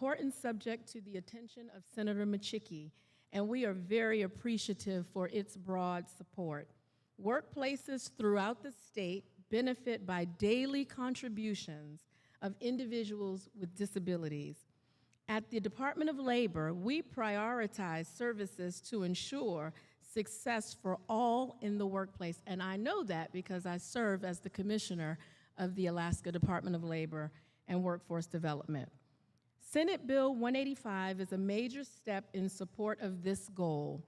important subject to the attention of Senator Micciche, and we are very appreciative for its broad support. Workplaces throughout the state benefit by daily contributions of individuals with disabilities. At the Department of Labor, we prioritize services to ensure success for all in the workplace, and I know that because I serve as the commissioner of the Alaska Department of Labor and Workforce Development. Senate Bill 185 is a major step in support of this goal.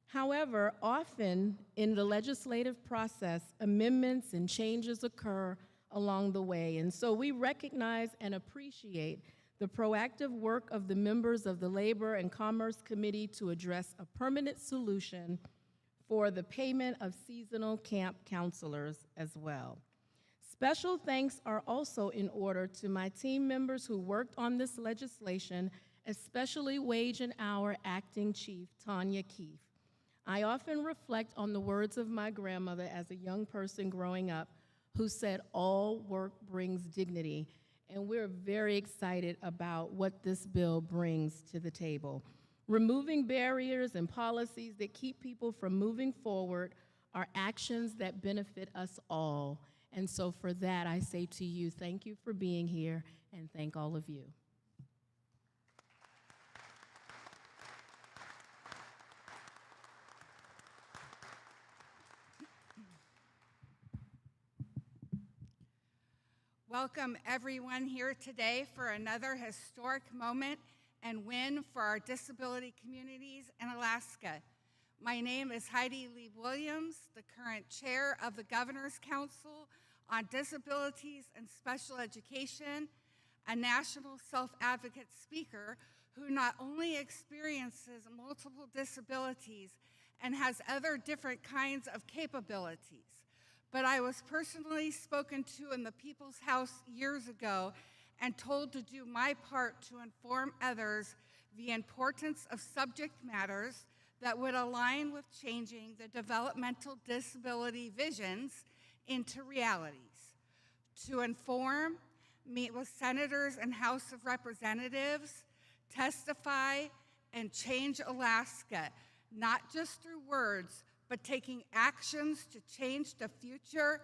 However, often in the legislative process, amendments and changes occur along the way, and so we recognize and appreciate the proactive work of the members of the Labor and Commerce Committee to address a permanent solution for the payment of seasonal camp counselors as well. Special thanks are also in order to my team members who worked on this legislation, especially Wage and Hour Acting Chief Tanya Keefe. I often reflect on the words of my grandmother as a young person growing up who said, "All work brings dignity," and we're very excited about what this bill brings to the table. Removing barriers and policies that keep people from moving forward are actions that benefit us all. And so for that, I say to you, thank you for being here, and thank all of you. Welcome everyone here today for another historic moment and win for our disability communities in Alaska. My name is Heidi Lee Williams, the current chair of the Governor's Council on Disabilities and Special Education, a national self-advocate speaker who not only experiences multiple disabilities and has other different kinds of capabilities, but I was personally spoken to in the People's House years ago and told to do my part to inform others the importance of subject matters that would align with changing the developmental disability visions into realities. To inform, meet with senators and House of Representatives, testify, and change Alaska, not just through words, but taking actions to change the future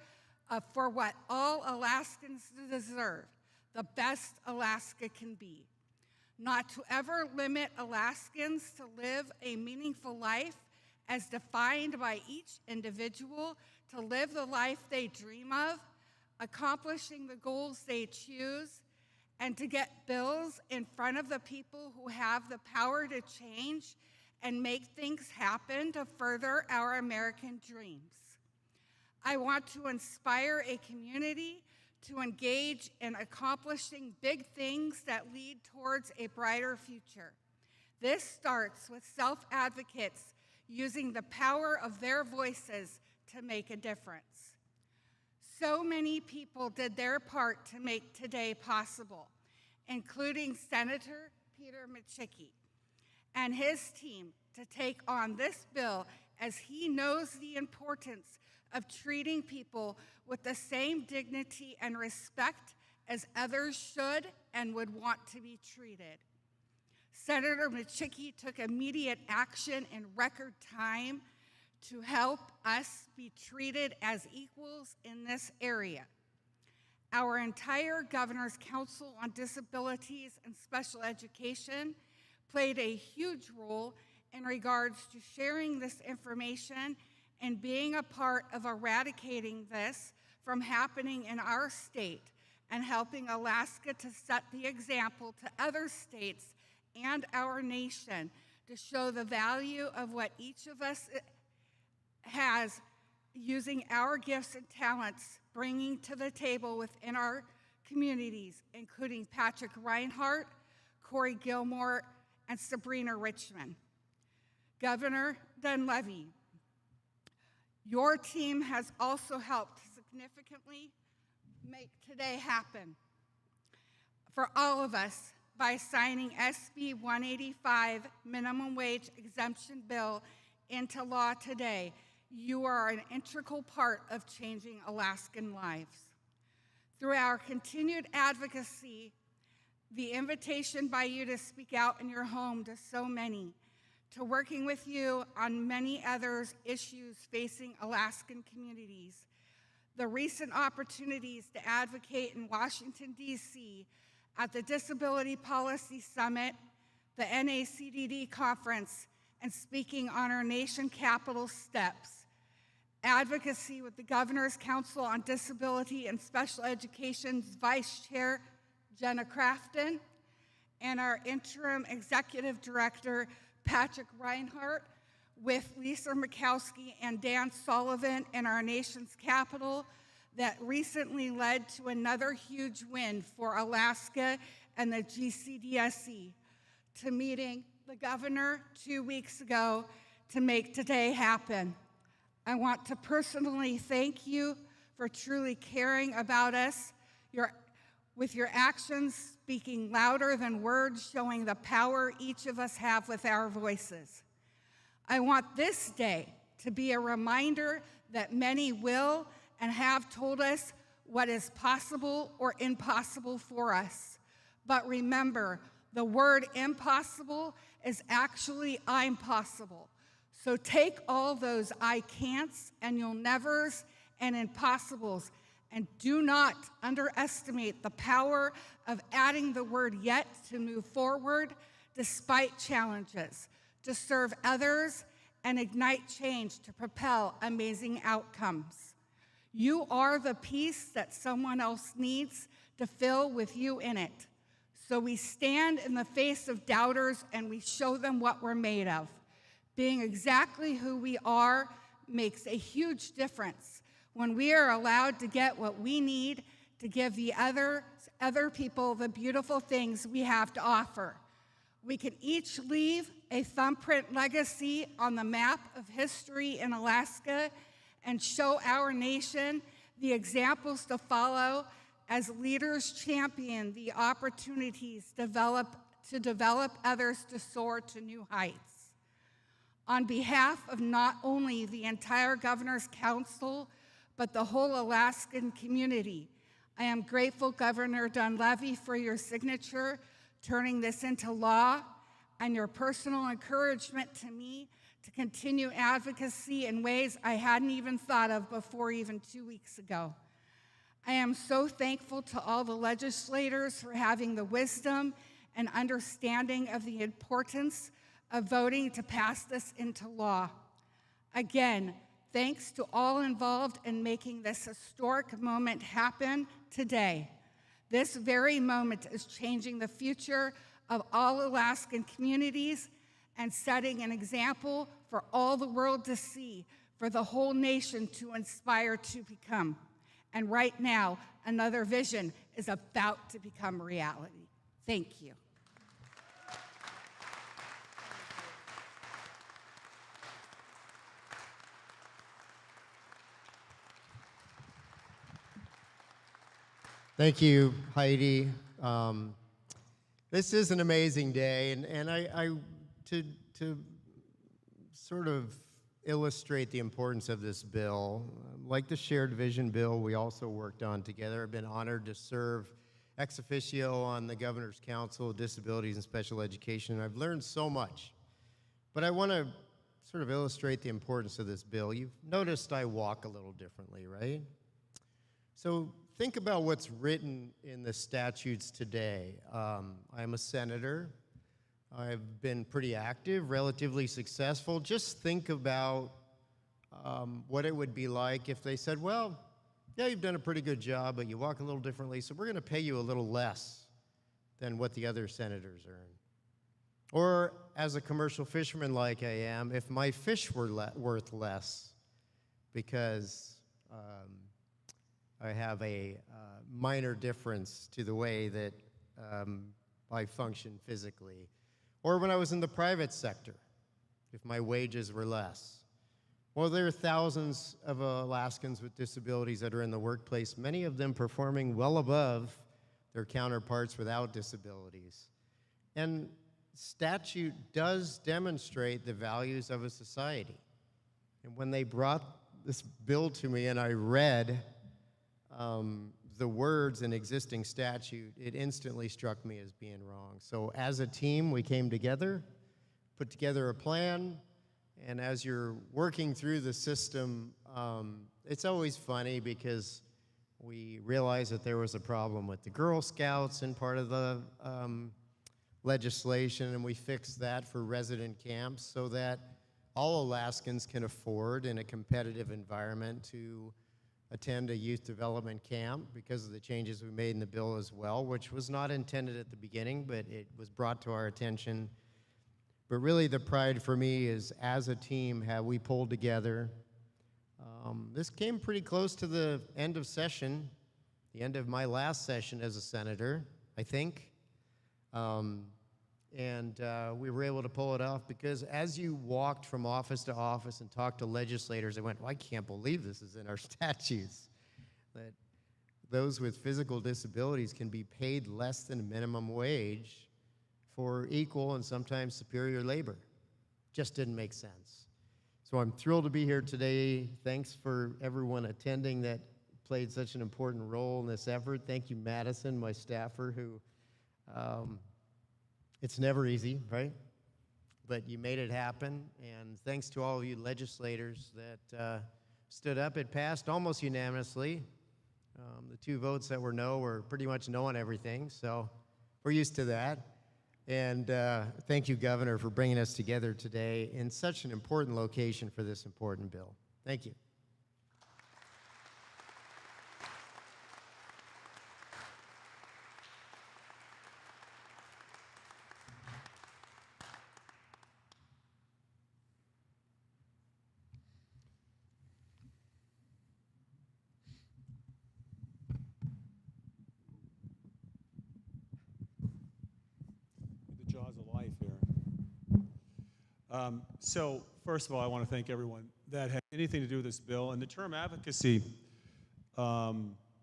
for what all Alaskans deserve, the best Alaska can be. Not to ever limit Alaskans to live a meaningful life as defined by each individual, to live the life they dream of, accomplishing the goals they choose, and to get bills in front of the people who have the power to change and make things happen to further our American dreams. I want to inspire a community to engage in accomplishing big things that lead towards a brighter future. This starts with self-advocates using the power of their voices to make a difference. So many people did their part to make today possible, including Senator Peter Micciche and his team to take on this bill, as he knows the importance of treating people with the same dignity and respect as others should and would want to be treated. Senator Micciche took immediate action in record time to help us be treated as equals in this area. Our entire Governor's Council on Disabilities and Special Education played a huge role in regards to sharing this information and being a part of eradicating this from happening in our state and helping Alaska to set the example to other states and our nation to show the value of what each of us has using our gifts and talents, bringing to the table within our communities, including Patrick Reinhardt, Corey Gilmore, and Sabrina Richmond. Governor Dunleavy, your team has also helped significantly make today happen for all of us by signing SB 185 minimum wage exemption bill into law today. You are an integral part of changing Alaskan lives. Through our continued advocacy, the invitation by you to speak out in your home to so many, to working with you on many other issues facing Alaskan communities, the recent opportunities to advocate in Washington, D.C. at the Disability Policy Summit, the NACDD conference, and speaking on our nation capital steps, advocacy with the Governor's Council on Disability and Special Education's Vice Chair, Jenna Crafton, and our interim executive director, Patrick Reinhardt, with Lisa Murkowski and Dan Sullivan in our nation's capital, that recently led to another huge win for Alaska and the GCDSE, to meeting the governor 2 weeks ago to make today happen. I want to personally thank you for truly caring about us, with your actions speaking louder than words, showing the power each of us have with our voices. I want this day to be a reminder that many will and have told us what is possible or impossible for us. But remember, the word impossible is actually I'm possible. So take all those I can'ts and you'll nevers and impossibles, and do not underestimate the power of adding the word yet to move forward despite challenges, to serve others and ignite change to propel amazing outcomes. You are the piece that someone else needs to fill with you in it. So we stand in the face of doubters and we show them what we're made of. Being exactly who we are makes a huge difference when we are allowed to get what we need to give the other people the beautiful things we have to offer. We can each leave a thumbprint legacy on the map of history in Alaska and show our nation the examples to follow as leaders champion the opportunities to develop others to soar to new heights. On behalf of not only the entire Governor's Council, but the whole Alaskan community, I am grateful, Governor Dunleavy, for your signature, turning this into law, and your personal encouragement to me to continue advocacy in ways I hadn't even thought of before even 2 weeks ago. I am so thankful to all the legislators for having the wisdom and understanding of the importance of voting to pass this into law. Again, thanks to all involved in making this historic moment happen today. This very moment is changing the future of all Alaskan communities and setting an example for all the world to see, for the whole nation to inspire to become. And right now, another vision is about to become reality. Thank you. Thank you, Heidi. This is an amazing day, and to sort of illustrate the importance of this bill, like the Shared Vision bill we also worked on together. I've been honored to serve ex officio on the Governor's Council of Disabilities and Special Education, and I've learned so much. But I want to sort of illustrate the importance of this bill. You've noticed I walk a little differently, right? So think about what's written in the statutes today. I'm a senator. I've been pretty active, relatively successful. Just think about what it would be like if they said, well, yeah, you've done a pretty good job, but you walk a little differently, so we're going to pay you a little less than what the other senators earn. Or as a commercial fisherman like I am, if my fish were worth less because I have a minor difference to the way that I function physically. Or when I was in the private sector, if my wages were less. Well, there are thousands of Alaskans with disabilities that are in the workplace, many of them performing well above their counterparts without disabilities. And statute does demonstrate the values of a society. And when they brought this bill to me and I read the words in existing statute, it instantly struck me as being wrong. So as a team, we came together, put together a plan, and as you're working through the system, it's always funny because we realized that there was a problem with the Girl Scouts in part of the legislation, and we fixed that for resident camps so that all Alaskans can afford in a competitive environment to attend a youth development camp because of the changes we made in the bill as well, which was not intended at the beginning, but it was brought to our attention. But really the pride for me is as a team, have we pulled together. This came pretty close to the end of session, the end of my last session as a senator, I think. We were able to pull it off because as you walked from office to office and talked to legislators, they went, well, I can't believe this is in our statutes, that those with physical disabilities can be paid less than minimum wage for equal and sometimes superior labor. Just didn't make sense. So I'm thrilled to be here today. Thanks for everyone attending that played such an important role in this effort. Thank you, Madison, my staffer, who it's never easy, right? But you made it happen, and thanks to all of you legislators that stood up. It passed almost unanimously. The 2 votes that were no were pretty much no on everything, so we're used to that. And thank you, Governor, for bringing us together today in such an important location for this important bill. Thank you. The jaws of life here. So first of all, I want to thank everyone that had anything to do with this bill. And the term advocacy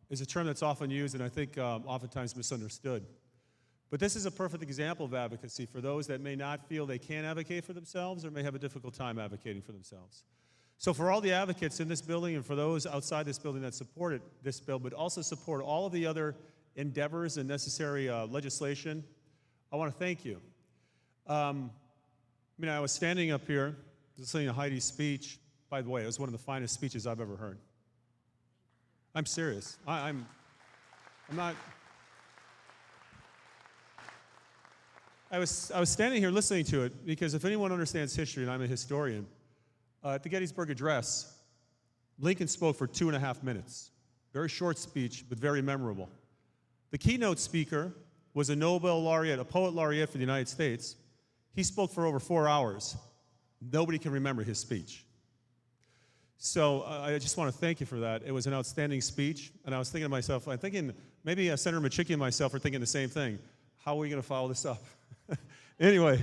is a term that's often used and I think oftentimes misunderstood. But this is a perfect example of advocacy for those that may not feel they can advocate for themselves or may have a difficult time advocating for themselves. So for all the advocates in this building and for those outside this building that supported this bill, but also support all of the other endeavors and necessary legislation, I want to thank you. I was standing up here listening to Heidi's speech. By the way, it was one of the finest speeches I've ever heard. I'm serious. I'm not. I was standing here listening to it because if anyone understands history, and I'm a historian, at the Gettysburg Address, Lincoln spoke for 2.5 minutes. Very short speech, but very memorable. The keynote speaker was a Nobel laureate, a poet laureate for the United States. He spoke for over 4 hours. Nobody can remember his speech. So I just want to thank you for that. It was an outstanding speech, and I was thinking to myself, I'm thinking maybe Senator Machicki and myself are thinking the same thing. How are we going to follow this up? Anyway,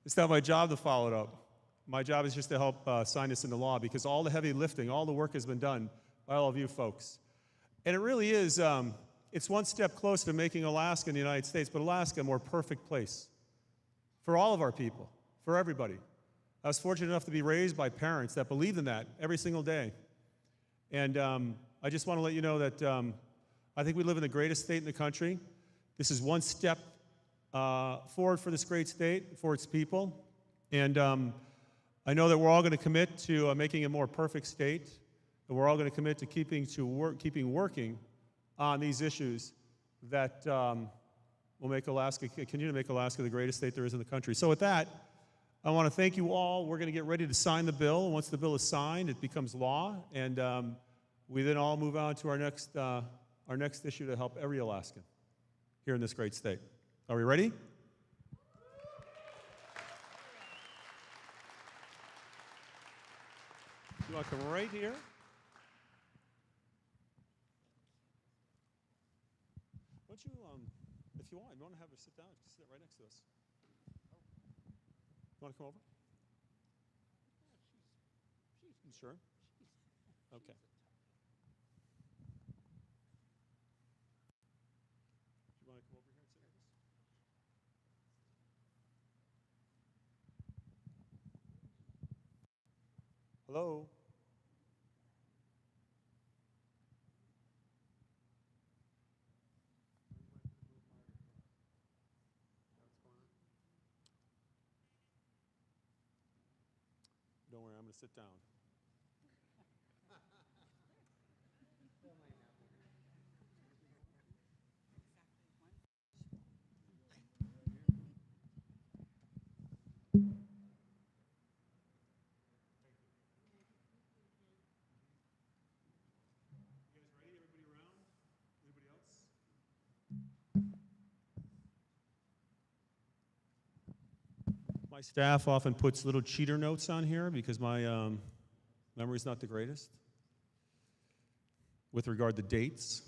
it's not my job to follow it up. My job is just to help sign this into law because all the heavy lifting, all the work has been done by all of you folks. And it really is, it's one step closer to making Alaska and the United States, but Alaska a more perfect place for all of our people, for everybody. I was fortunate enough to be raised by parents that believed in that every single day. And I just want to let you know that I think we live in the greatest state in the country. This is one step forward for this great state, for its people. And I know that we're all going to commit to making a more perfect state, and we're all going to commit to keeping working on these issues that will make Alaska, continue to make Alaska the greatest state there is in the country. So with that, I want to thank you all. We're going to get ready to sign the bill. Once the bill is signed, it becomes law, and we then all move on to our next issue to help every Alaskan here in this great state. Are we ready? You want to come right here? Why don't you, if you want to have her sit down, just sit right next to us. You want to come over? You sure? Okay. Do you want to come over here and sit with us? Hello? to sit down. You guys ready? Everybody around? Anybody else? My staff often puts little cheater notes on here because my memory's not the greatest with regard to dates.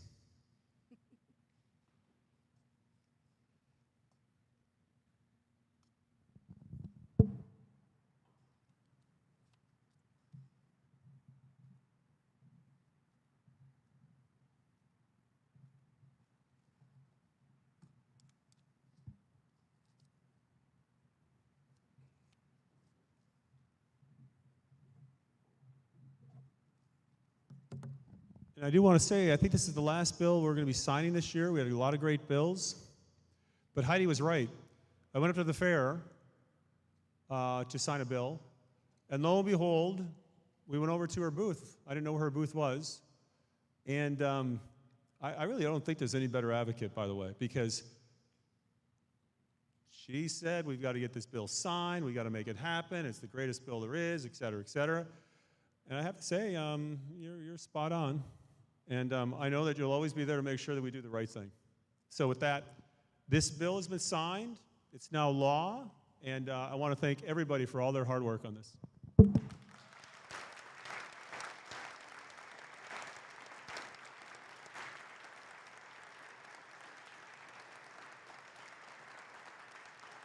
And I do want to say, I think this is the last bill we're going to be signing this year. We had a lot of great bills. But Heidi was right. I went up to the fair to sign a bill, and lo and behold, we went over to her booth. I didn't know where her booth was. And I really don't think there's any better advocate, by the way, because she said, we've got to get this bill signed, we've got to make it happen, it's the greatest bill there is, et cetera, et cetera. And I have to say, you're spot on. And I know that you'll always be there to make sure that we do the right thing. So with that, this bill has been signed. It's now law. And I want to thank everybody for all their hard work on this.